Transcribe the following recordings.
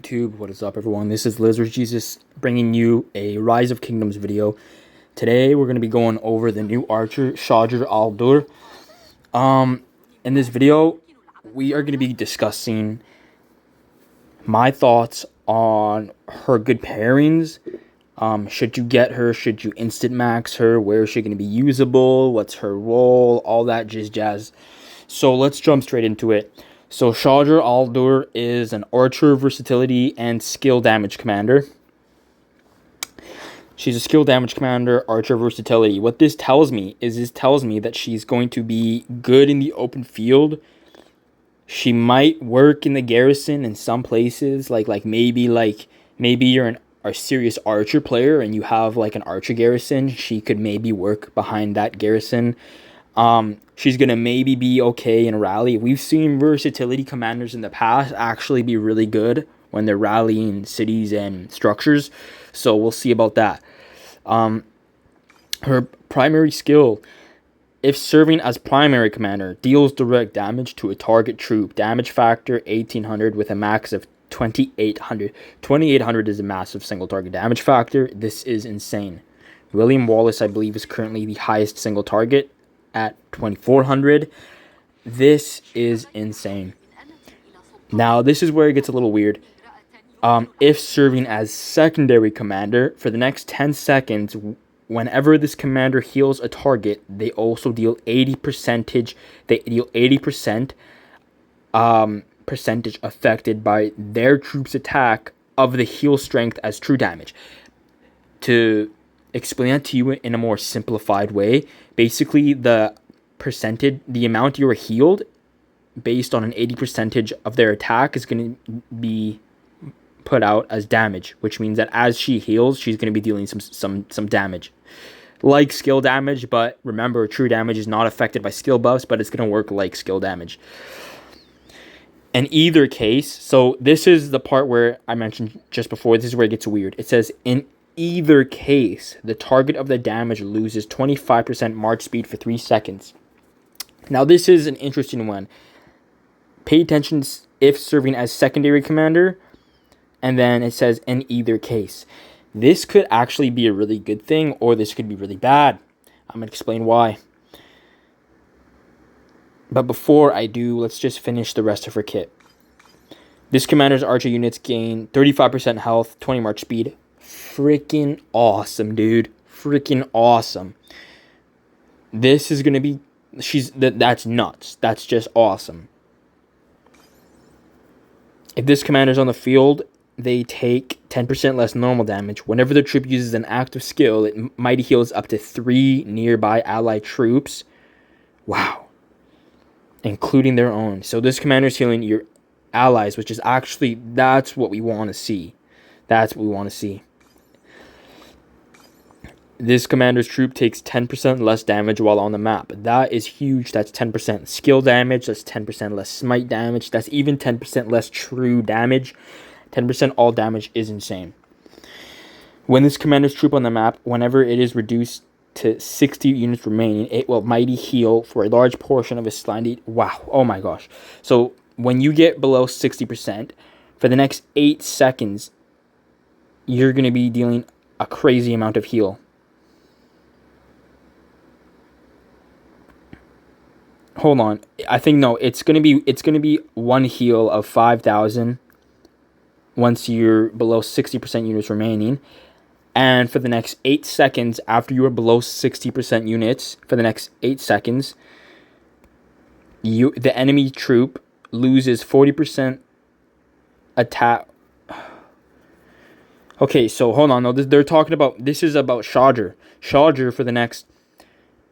YouTube? What is up, everyone? This is Lizard Jesus bringing you a Rise of Kingdoms video. Today we're going to be going over the new archer Shadr al-Dur. In this video we are going to be discussing my thoughts on her good pairings. Should you get her? Should you instant max her? Where is she going to be usable? What's her role? All that jazz. So let's jump straight into it. So Shadr al-Dur is an archer, versatility, and skill damage commander. She's a skill damage commander, archer, versatility. What this tells me is that she's going to be good in the open field. She might work in the garrison in some places, maybe you're a serious archer player and you have like an archer garrison. She could maybe work behind that garrison. She's gonna maybe be okay in a rally. We've seen versatility commanders in the past actually be really good when they're rallying cities and structures, so we'll see about that. Her primary skill, if serving as primary commander, deals direct damage to a target troop. Damage factor 1800 with a max of 2800. 2800 is a massive single target damage factor. This is insane. William Wallace, I believe, is currently the highest single target at 2400. This is insane. Now this is where it gets a little weird. If serving as secondary commander, for the next 10 seconds, whenever this commander heals a target, they also deal 80%. They deal 80% percentage affected by their troops' attack of the heal strength as true damage. To explain that to you in a more simplified way, basically the amount you are healed based on an 80% of their attack is going to be put out as damage, which means that as she heals, she's going to be dealing some damage, like skill damage. But remember, true damage is not affected by skill buffs, but it's going to work like skill damage. In either case, so this is the part where I mentioned just before, this is where it gets weird. It says, in either case, the target of the damage loses 25% march speed for 3 seconds. Now, this is an interesting one. Pay attention if serving as secondary commander, and then it says, in either case. This could actually be a really good thing, or this could be really bad. I'm going to explain why. But before I do, let's just finish the rest of her kit. This commander's archer units gain 35% health, 20 march speed. Freaking awesome, dude. Freaking awesome. This is going to be... That's nuts. That's just awesome. If this commander's on the field, they take 10% less normal damage. Whenever the troop uses an active skill, it mighty heals up to 3 nearby allied troops. Wow. Including their own. So this commander's healing your allies, which is actually... That's what we want to see. That's what we want to see. This commander's troop takes 10% less damage while on the map. That is huge. That's 10% skill damage. That's 10% less smite damage. That's even 10% less true damage. 10% all damage is insane. When this commander's troop on the map, whenever it is reduced to 60 units remaining, it will mighty heal for a large portion of its standard. Wow. Oh my gosh. So when you get below 60%, for the next 8 seconds, you're going to be dealing a crazy amount of heal. Hold on. I think no, it's gonna be 1 heal of 5,000 once you're below 60% units remaining. And for the next 8 seconds, after you are below 60% units, for the next 8 seconds, the enemy troop loses 40% attack. Okay, so hold on. No, they're talking about... This is about Shadr. Shadr, for the next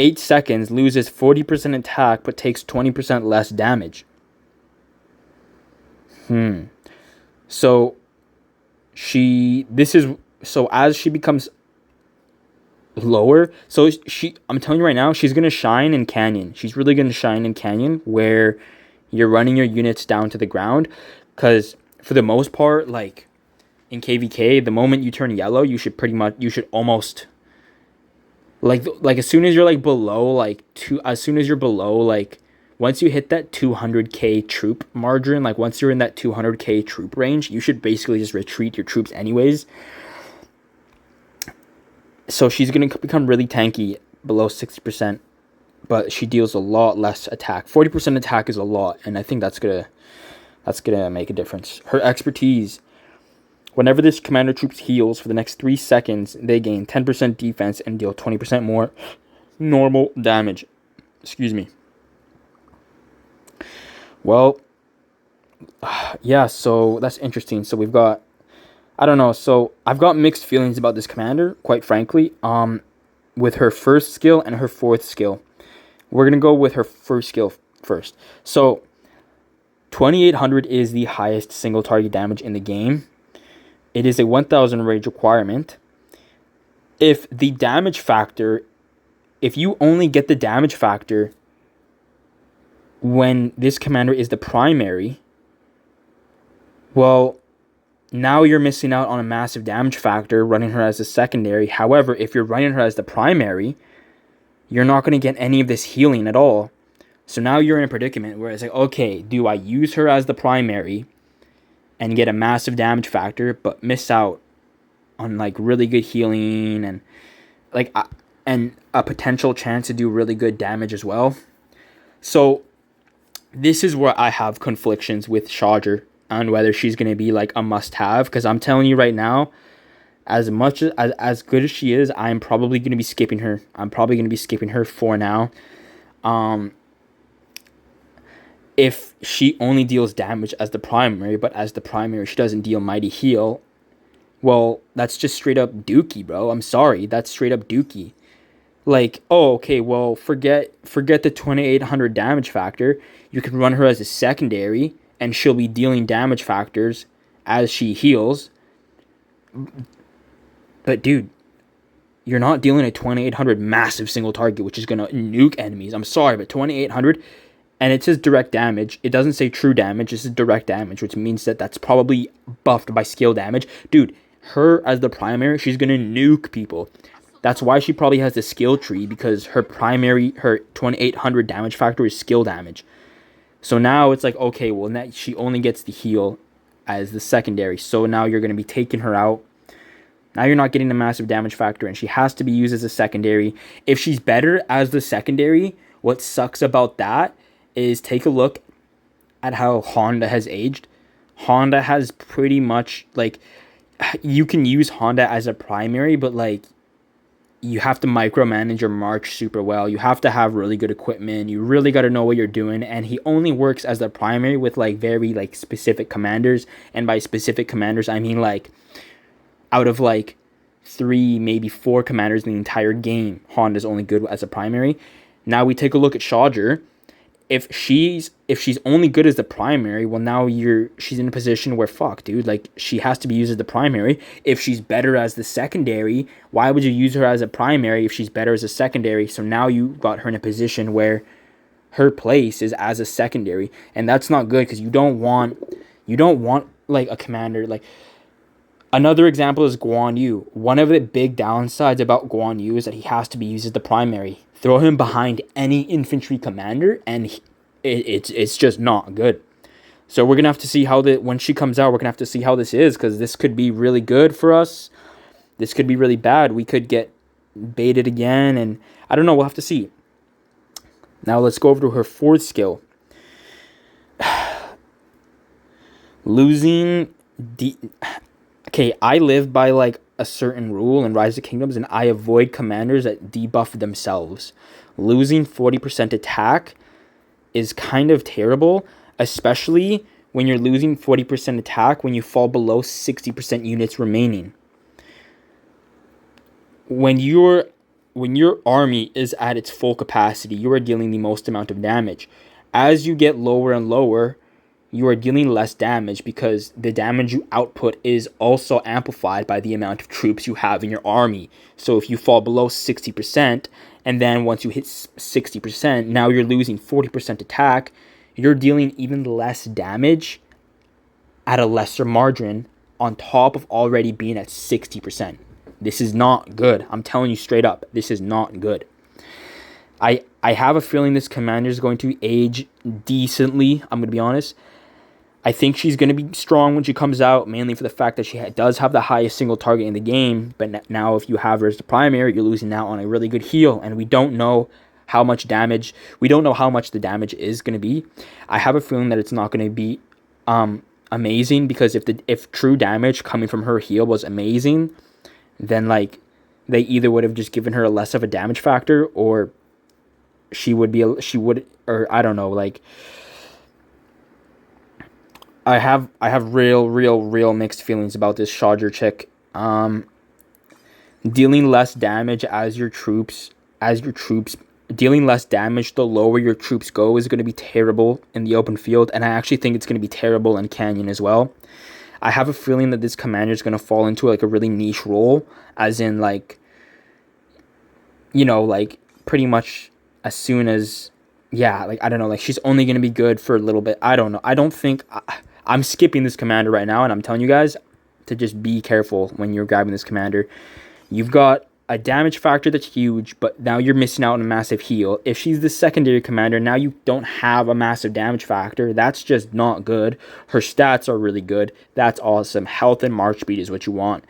8 seconds, loses 40% attack, but takes 20% less damage. So, So as she becomes lower, I'm telling you right now, she's going to shine in Canyon. She's really going to shine in Canyon, where you're running your units down to the ground. Because for the most part, like in KVK, the moment you turn yellow, you should almost... Like as soon as you're below once you hit that 200k troop margin, like once you're in that 200k troop range, you should basically just retreat your troops anyways. So she's going to become really tanky below 60%, but she deals a lot less attack. 40% attack is a lot, and I think that's gonna make a difference. Her expertise: whenever this commander troops heals for the next 3 seconds, they gain 10% defense and deal 20% more normal damage. Excuse me. Well, yeah, so that's interesting. So we've got, I don't know, so I've got mixed feelings about this commander, quite frankly, with her first skill and her fourth skill. We're going to go with her first skill first. So 2800 is the highest single target damage in the game. It is a 1000 rage requirement. If the damage factor, if you only get the damage factor when this commander is the primary, well, now you're missing out on a massive damage factor running her as a secondary. However, if you're running her as the primary, you're not going to get any of this healing at all. So now you're in a predicament where it's like, okay, do I use her as the primary and get a massive damage factor, but miss out on like really good healing and like and a potential chance to do really good damage as well? So this is where I have conflictions with Shadr on whether she's going to be like a must-have, because I'm telling you right now, as much as good as she is, I'm probably going to be skipping her. I'm probably going to be skipping her for now. If she only deals damage as the primary, but as the primary she doesn't deal mighty heal, well, that's just straight up dookie, bro. I'm sorry, that's straight up dookie. Like, oh, okay, well, forget the 2800 damage factor. You can run her as a secondary, and she'll be dealing damage factors as she heals. But dude, you're not dealing a 2800 massive single target, which is going to nuke enemies. I'm sorry, but 2800, and it says direct damage. It doesn't say true damage. This is direct damage, which means that that's probably buffed by skill damage. Dude, her as the primary, she's going to nuke people. That's why she probably has the skill tree, because her primary, her 2800 damage factor is skill damage. So now it's like, okay, well, now she only gets the heal as the secondary. So now you're going to be taking her out. Now you're not getting a massive damage factor, and she has to be used as a secondary. If she's better as the secondary, what sucks about that is take a look at how Honda has aged. Honda has pretty much, like, you can use Honda as a primary, but, like, you have to micromanage your march super well. You have to have really good equipment. You really got to know what you're doing. And he only works as the primary with, like, very, like, specific commanders. And by specific commanders, I mean, like, out of like 3, maybe 4 commanders in the entire game, Honda's only good as a primary. Now we take a look at Shadr. If she's only good as the primary, well, now she's in a position where, fuck, dude, like, she has to be used as the primary. If she's better as the secondary, why would you use her as a primary if she's better as a secondary? So now you got her in a position where her place is as a secondary, and that's not good, because you don't want like a commander like. Another example is Guan Yu. One of the big downsides about Guan Yu is that he has to be used as the primary. Throw him behind any infantry commander, and it's just not good. So we're gonna have to see how when she comes out, we're gonna have to see how this is, because this could be really good for us. This could be really bad. We could get baited again, and I don't know. We'll have to see. Now let's go over to her fourth skill. Losing Okay, I live by like a certain rule in Rise of Kingdoms, and I avoid commanders that debuff themselves. Losing 40% attack is kind of terrible, especially when you're losing 40% attack when you fall below 60% units remaining. When your army is at its full capacity, you are dealing the most amount of damage. As you get lower and lower, you are dealing less damage, because the damage you output is also amplified by the amount of troops you have in your army. So if you fall below 60%, and then once you hit 60%, now you're losing 40% attack, you're dealing even less damage at a lesser margin on top of already being at 60%. This is not good. I'm telling you straight up, this is not good. I I have a feeling this commander is going to age decently. I'm going to be honest. I think she's going to be strong when she comes out, mainly for the fact that she does have the highest single target in the game. But now if you have her as the primary, you're losing out on a really good heal. And we don't know how much damage. We don't know how much the damage is going to be. I have a feeling that it's not going to be amazing, because if true damage coming from her heal was amazing, then like they either would have just given her a less of a damage factor, or or I don't know, like I have real mixed feelings about this Shadra chick. Dealing less damage dealing less damage the lower your troops go is going to be terrible in the open field, and I actually think it's going to be terrible in Canyon as well. I have a feeling that this commander is going to fall into like a really niche role, as in like, you know, like pretty much as soon as, yeah, like I don't know, like she's only going to be good for a little bit. I don't know. I don't think I'm skipping this commander right now, and I'm telling you guys to just be careful when you're grabbing this commander. You've got a damage factor that's huge, but now you're missing out on a massive heal. If she's the secondary commander, now you don't have a massive damage factor. That's just not good. Her stats are really good. That's awesome. Health and march speed is what you want.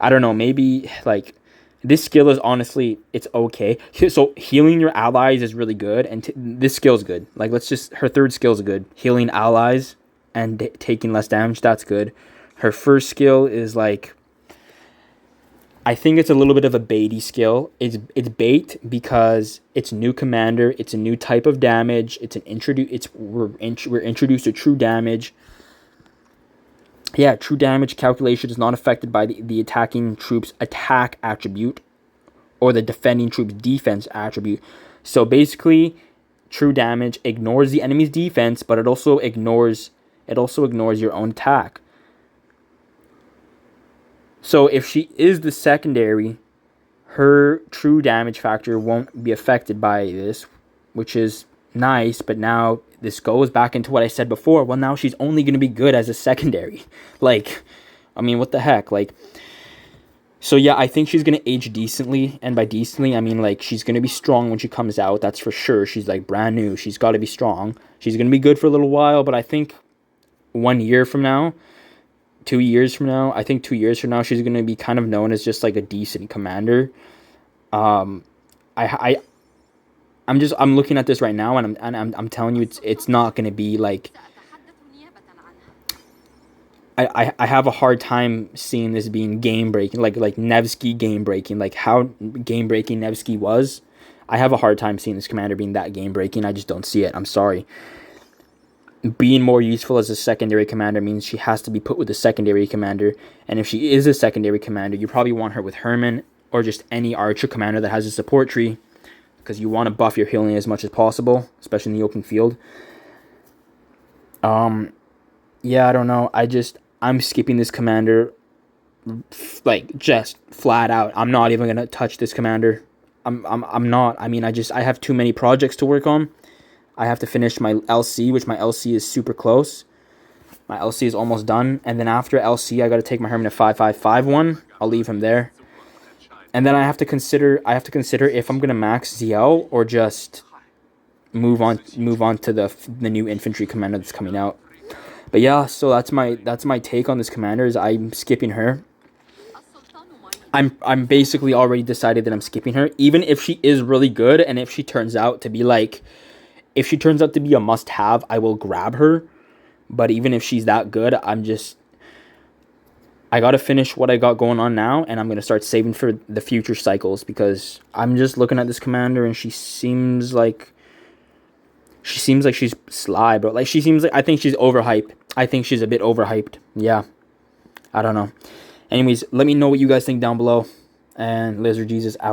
I don't know, maybe like this skill is honestly, it's okay. So healing your allies is really good, and this skill is good. Like her third skill is good. Healing allies and taking less damage, that's good. Her first skill is like, I think it's a little bit of a baity skill. It's bait because it's new commander. It's a new type of damage. We're introduced to true damage. Yeah, true damage calculation is not affected by the attacking troops' attack attribute or the defending troops' defense attribute. So basically, true damage ignores the enemy's defense, but it also ignores your own attack. So if she is the secondary, her true damage factor won't be affected by this, which is nice. But now this goes back into what I said before. Well, now she's only going to be good as a secondary. Like, I mean, what the heck? Like, so yeah, I think she's going to age decently. And by decently, I mean, like, she's going to be strong when she comes out. That's for sure. She's, like, brand new. She's got to be strong. She's going to be good for a little while. But I think 1 year from now, 2 years from now, I think 2 years from now, she's going to be kind of known as just like a decent commander. I'm looking at this right now, and I'm telling you, it's not going to be like, I have a hard time seeing this being game breaking, like Nevsky game breaking, like how game breaking Nevsky was. I have a hard time seeing this commander being that game breaking. I just don't see it. I'm sorry. Being more useful as a secondary commander means she has to be put with a secondary commander. And if she is a secondary commander, you probably want her with Herman or just any archer commander that has a support tree, because you want to buff your healing as much as possible, especially in the open field. Yeah, I don't know. I'm skipping this commander, like just flat out. I'm not even gonna touch this commander. I'm not. I mean, I have too many projects to work on. I have to finish my LC, which my LC is super close. My LC is almost done. And then after LC, I got to take my Herman to 5.5.5.1. I'll leave him there. And then I have to consider if I'm going to max ZL or just move on to the new infantry commander that's coming out. But yeah, so that's my take on this commander, is I'm skipping her. I'm basically already decided that I'm skipping her, even if she is really good, and if she turns out to be a must-have, I will grab her. But even if she's that good, I got to finish what I got going on now, and I'm going to start saving for the future cycles, because I'm just looking at this commander, and she seems like she's sly, bro. Like, I think she's overhyped. I think she's a bit overhyped. Yeah. I don't know. Anyways, let me know what you guys think down below, and Lizard Jesus out.